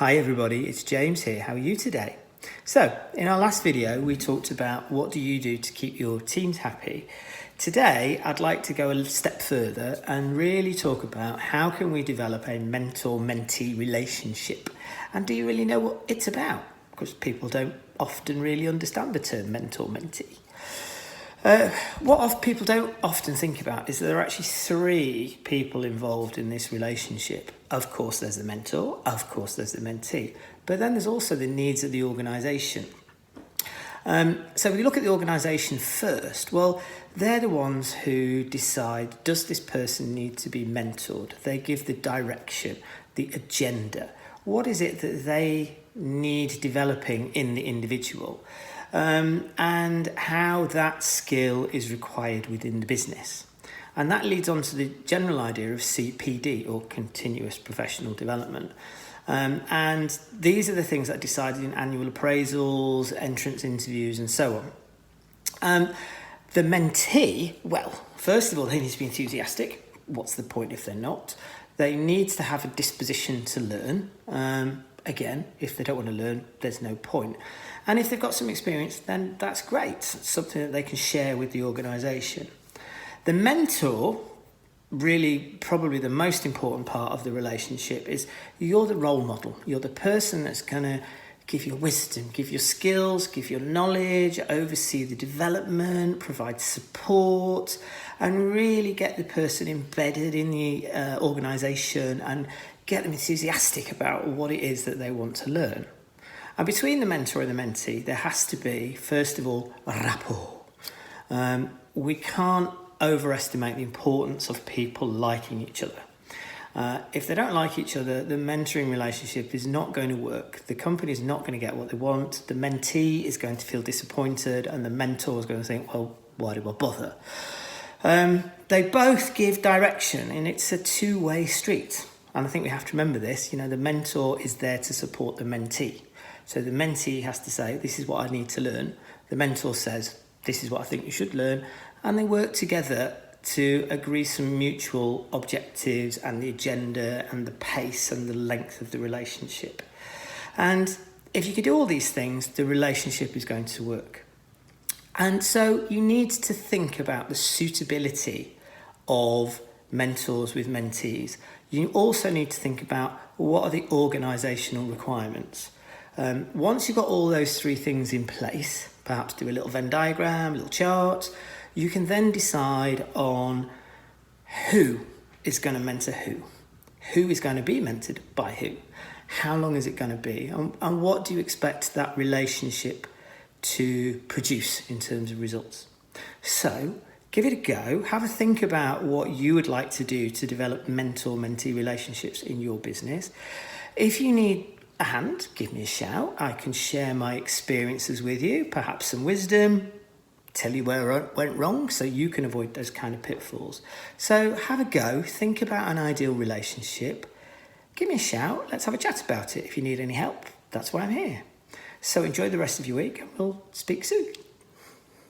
Hi everybody, it's James here. How are you today? So, in our last video, we talked about what do you do to keep your teams happy. Today, I'd like to go a step further and really talk about how can we develop a mentor-mentee relationship. And do you really know what it's about? Because people don't often really understand the term mentor-mentee. What people don't often think about is that there are actually three people involved in this relationship. Of course, there's the mentor, of course, there's the mentee, but then there's also the needs of the organisation. So if we look at the organisation first, well, they're the ones who decide, does this person need to be mentored? They give the direction, the agenda. What is it that they need developing in the individual? And how that skill is required within the business. And that leads on to the general idea of CPD, or continuous professional development. And these are the things that are decided in annual appraisals, entrance interviews, and so on. The mentee, well, first of all, they need to be enthusiastic. What's the point if they're not? They need to have a disposition to learn. Again, if they don't want to learn, there's no point. And if they've got some experience, then that's great. It's something that they can share with the organisation. The mentor, really probably the most important part of the relationship, is you're the role model. You're the person that's going to give your wisdom, give your skills, give your knowledge, oversee the development, provide support, and really get the person embedded in the organisation and get them enthusiastic about what it is that they want to learn. And between the mentor and the mentee, there has to be, first of all, rapport. We can't overestimate the importance of people liking each other. If they don't like each other, the mentoring relationship is not going to work. The company is not going to get what they want. The mentee is going to feel disappointed, and the mentor is going to think, well, why do I bother? They both give direction, and it's a two-way street. And I think we have to remember this. The mentor is there to support the mentee. So the mentee has to say, this is what I need to learn. The mentor says, this is what I think you should learn. And they work together to agree some mutual objectives and the agenda and the pace and the length of the relationship. And if you could do all these things, the relationship is going to work. And so you need to think about the suitability of mentors with mentees. You also need to think about what are the organisational requirements. Once you've got all those three things in place, perhaps do a little Venn diagram, a little chart, you can then decide on who is going to mentor who is going to be mentored by who, how long is it going to be, and what do you expect that relationship to produce in terms of results. So give it a go, have a think about what you would like to do to develop mentor-mentee relationships in your business. If you need a hand, give me a shout. I can share my experiences with you, perhaps some wisdom, tell you where I went wrong so you can avoid those kind of pitfalls. So have a go, think about an ideal relationship, give me a shout, let's have a chat about it. If you need any help, that's why I'm here. So enjoy the rest of your week and we'll speak soon.